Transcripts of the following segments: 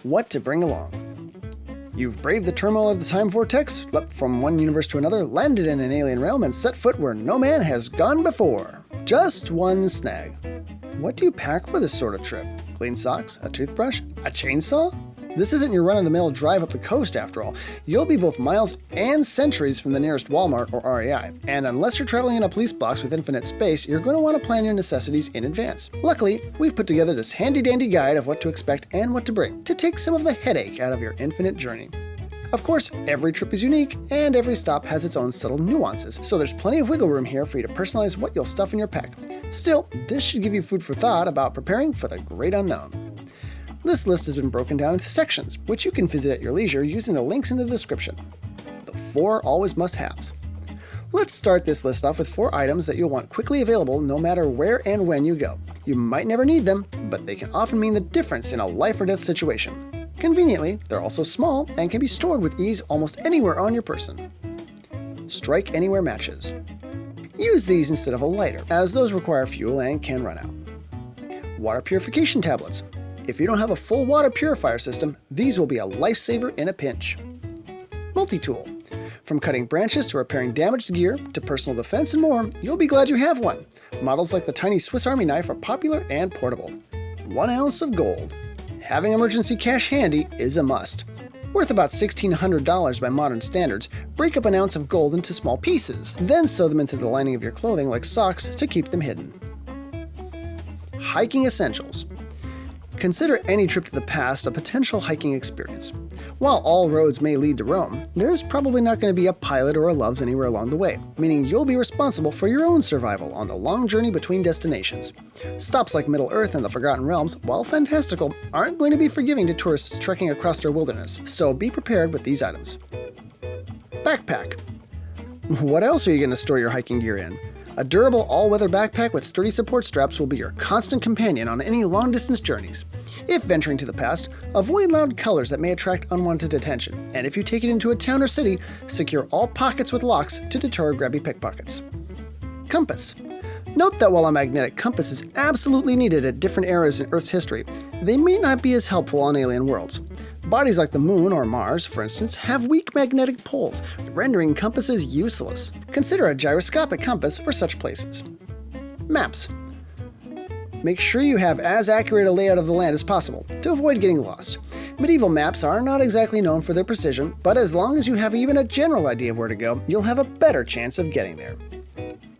What to bring along. You've braved the turmoil of the time vortex, leapt from one universe to another, landed in an alien realm, and set foot where no man has gone before. Just one snag. What do you pack for this sort of trip? Clean socks? A toothbrush? A chainsaw? This isn't your run-of-the-mill drive up the coast, after all. You'll be both miles and centuries from the nearest Walmart or REI. And unless you're traveling in a police box with infinite space, you're going to want to plan your necessities in advance. Luckily, we've put together this handy-dandy guide of what to expect and what to bring to take some of the headache out of your infinite journey. Of course, every trip is unique, and every stop has its own subtle nuances, so there's plenty of wiggle room here for you to personalize what you'll stuff in your pack. Still, this should give you food for thought about preparing for the great unknown. This list has been broken down into sections, which you can visit at your leisure using the links in the description. The 4 always must-haves. Let's start this list off with 4 items that you'll want quickly available no matter where and when you go. You might never need them, but they can often mean the difference in a life or death situation. Conveniently, they're also small and can be stored with ease almost anywhere on your person. Strike Anywhere matches. Use these instead of a lighter, as those require fuel and can run out. Water purification tablets. If you don't have a full water purifier system, these will be a lifesaver in a pinch. Multi-tool. From cutting branches to repairing damaged gear to personal defense and more, you'll be glad you have one. Models like the tiny Swiss Army knife are popular and portable. 1 ounce of gold. Having emergency cash handy is a must. Worth about $1,600 by modern standards, break up an ounce of gold into small pieces, then sew them into the lining of your clothing like socks to keep them hidden. Hiking essentials. Consider any trip to the past a potential hiking experience. While all roads may lead to Rome, there's probably not going to be a pilot or a Loves anywhere along the way, meaning you'll be responsible for your own survival on the long journey between destinations. Stops like Middle-earth and the Forgotten Realms, while fantastical, aren't going to be forgiving to tourists trekking across their wilderness, so be prepared with these items. Backpack. What else are you going to store your hiking gear in? A durable all-weather backpack with sturdy support straps will be your constant companion on any long-distance journeys. If venturing to the past, avoid loud colors that may attract unwanted attention, and if you take it into a town or city, secure all pockets with locks to deter grabby pickpockets. Compass. Note that while a magnetic compass is absolutely needed at different eras in Earth's history, they may not be as helpful on alien worlds. Bodies like the Moon or Mars, for instance, have weak magnetic poles, rendering compasses useless. Consider a gyroscopic compass for such places. Maps. Make sure you have as accurate a layout of the land as possible to avoid getting lost. Medieval maps are not exactly known for their precision, but as long as you have even a general idea of where to go, you'll have a better chance of getting there.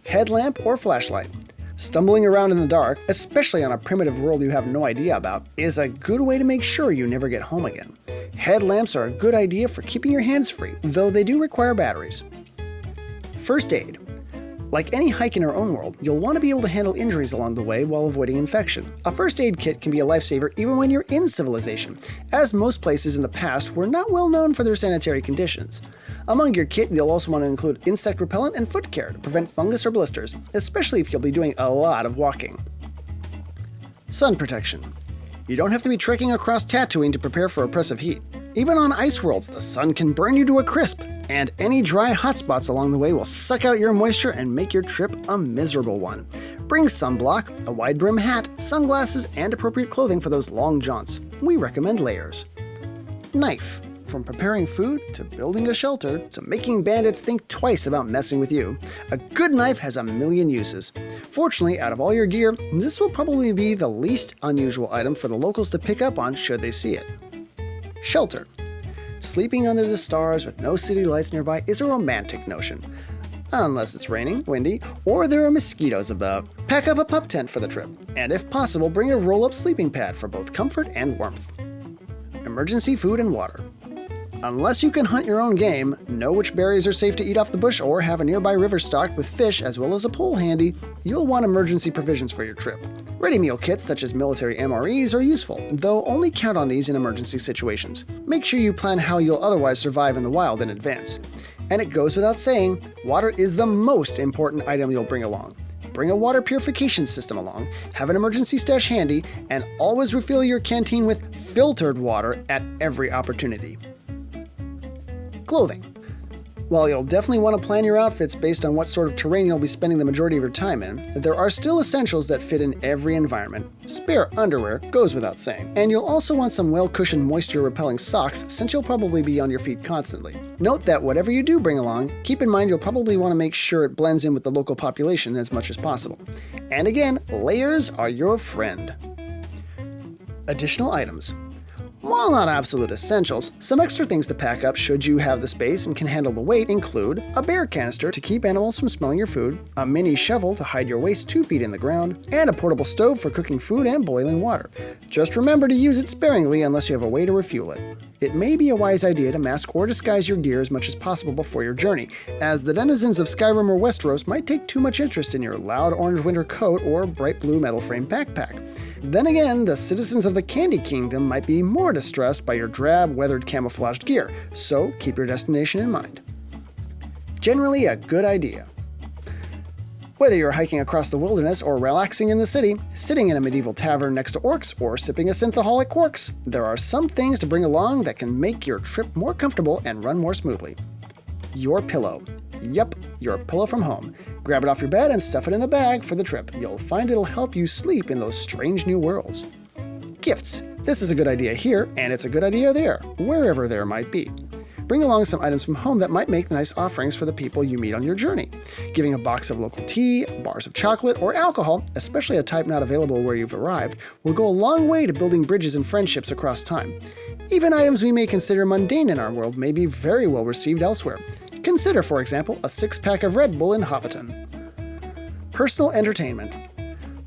Headlamp or flashlight. Stumbling around in the dark, especially on a primitive world you have no idea about, is a good way to make sure you never get home again. Headlamps are a good idea for keeping your hands free, though they do require batteries. First aid. Like any hike in our own world, you'll want to be able to handle injuries along the way while avoiding infection. A first aid kit can be a lifesaver even when you're in civilization, as most places in the past were not well known for their sanitary conditions. Among your kit, you'll also want to include insect repellent and foot care to prevent fungus or blisters, especially if you'll be doing a lot of walking. Sun protection. You don't have to be trekking across Tatooine to prepare for oppressive heat. Even on ice worlds, the sun can burn you to a crisp, and any dry hotspots along the way will suck out your moisture and make your trip a miserable one. Bring sunblock, a wide brim hat, sunglasses, and appropriate clothing for those long jaunts. We recommend layers. Knife. From preparing food, to building a shelter, to making bandits think twice about messing with you, a good knife has a million uses. Fortunately, out of all your gear, this will probably be the least unusual item for the locals to pick up on should they see it. Shelter. Sleeping under the stars with no city lights nearby is a romantic notion. Unless it's raining, windy, or there are mosquitoes about. Pack up a pup tent for the trip, and if possible, bring a roll-up sleeping pad for both comfort and warmth. Emergency food and water. Unless you can hunt your own game, know which berries are safe to eat off the bush, or have a nearby river stocked with fish as well as a pole handy, you'll want emergency provisions for your trip. Ready meal kits such as military MREs are useful, though only count on these in emergency situations. Make sure you plan how you'll otherwise survive in the wild in advance. And it goes without saying, water is the most important item you'll bring along. Bring a water purification system along, have an emergency stash handy, and always refill your canteen with filtered water at every opportunity. Clothing. While you'll definitely want to plan your outfits based on what sort of terrain you'll be spending the majority of your time in, there are still essentials that fit in every environment. Spare underwear goes without saying. And you'll also want some well-cushioned moisture-repelling socks since you'll probably be on your feet constantly. Note that whatever you do bring along, keep in mind you'll probably want to make sure it blends in with the local population as much as possible. And again, layers are your friend. Additional items. While not absolute essentials, some extra things to pack up should you have the space and can handle the weight include a bear canister to keep animals from smelling your food, a mini shovel to hide your waste 2 feet in the ground, and a portable stove for cooking food and boiling water. Just remember to use it sparingly unless you have a way to refuel it. It may be a wise idea to mask or disguise your gear as much as possible before your journey, as the denizens of Skyrim or Westeros might take too much interest in your loud orange winter coat or bright blue metal frame backpack. Then again, the citizens of the Candy Kingdom might be more distressed by your drab, weathered camouflaged gear, so keep your destination in mind. Generally a good idea. Whether you're hiking across the wilderness or relaxing in the city, sitting in a medieval tavern next to orcs, or sipping a synthaholic quarks, there are some things to bring along that can make your trip more comfortable and run more smoothly. Your pillow. Yup, your pillow from home. Grab it off your bed and stuff it in a bag for the trip. You'll find it'll help you sleep in those strange new worlds. Gifts. This is a good idea here, and it's a good idea there, wherever there might be. Bring along some items from home that might make nice offerings for the people you meet on your journey. Giving a box of local tea, bars of chocolate, or alcohol, especially a type not available where you've arrived, will go a long way to building bridges and friendships across time. Even items we may consider mundane in our world may be very well received elsewhere. Consider, for example, a 6-pack of Red Bull in Hobbiton. Personal entertainment.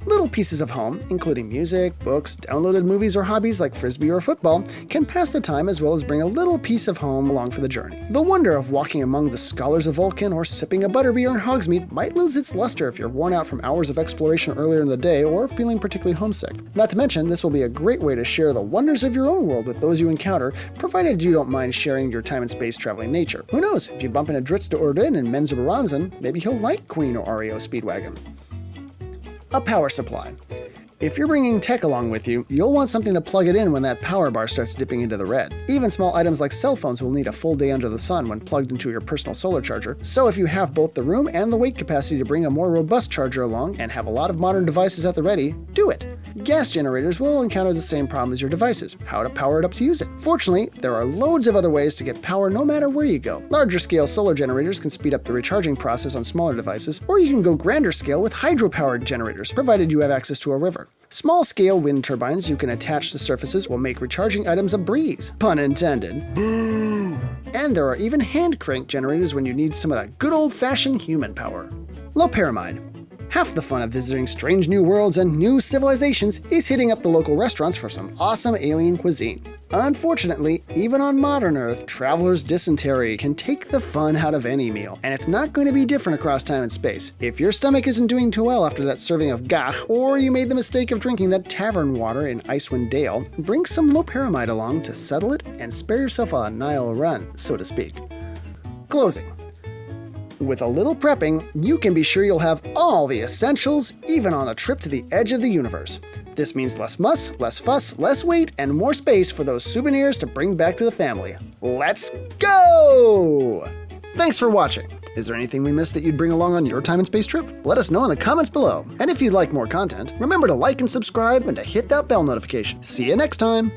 Little pieces of home, including music, books, downloaded movies, or hobbies like frisbee or football, can pass the time as well as bring a little piece of home along for the journey. The wonder of walking among the scholars of Vulcan or sipping a butterbeer in Hogsmeade might lose its luster if you're worn out from hours of exploration earlier in the day or feeling particularly homesick. Not to mention, this will be a great way to share the wonders of your own world with those you encounter, provided you don't mind sharing your time and space traveling nature. Who knows, if you bump into Dritz de Ordin and Menzoberranzan, maybe he'll like Queen or REO Speedwagon. A power supply. If you're bringing tech along with you, you'll want something to plug it in when that power bar starts dipping into the red. Even small items like cell phones will need a full day under the sun when plugged into your personal solar charger, so if you have both the room and the weight capacity to bring a more robust charger along and have a lot of modern devices at the ready, do it. Gas generators will encounter the same problem as your devices, how to power it up to use it. Fortunately, there are loads of other ways to get power no matter where you go. Larger scale solar generators can speed up the recharging process on smaller devices, or you can go grander scale with hydro-powered generators, provided you have access to a river. Small-scale wind turbines you can attach to surfaces will make recharging items a breeze. Pun intended. Boo! And there are even hand-crank generators when you need some of that good old-fashioned human power. Loperamide. Half the fun of visiting strange new worlds and new civilizations is hitting up the local restaurants for some awesome alien cuisine. Unfortunately, even on modern Earth, travelers' dysentery can take the fun out of any meal, and it's not going to be different across time and space. If your stomach isn't doing too well after that serving of gach, or you made the mistake of drinking that tavern water in Icewind Dale, bring some loperamide along to settle it and spare yourself a Nile run, so to speak. Closing. With a little prepping, you can be sure you'll have all the essentials, even on a trip to the edge of the universe. This means less muss, less fuss, less weight, and more space for those souvenirs to bring back to the family. Let's go! Thanks for watching. Is there anything we missed that you'd bring along on your time and space trip? Let us know in the comments below. And if you'd like more content, remember to like and subscribe and to hit that bell notification. See you next time!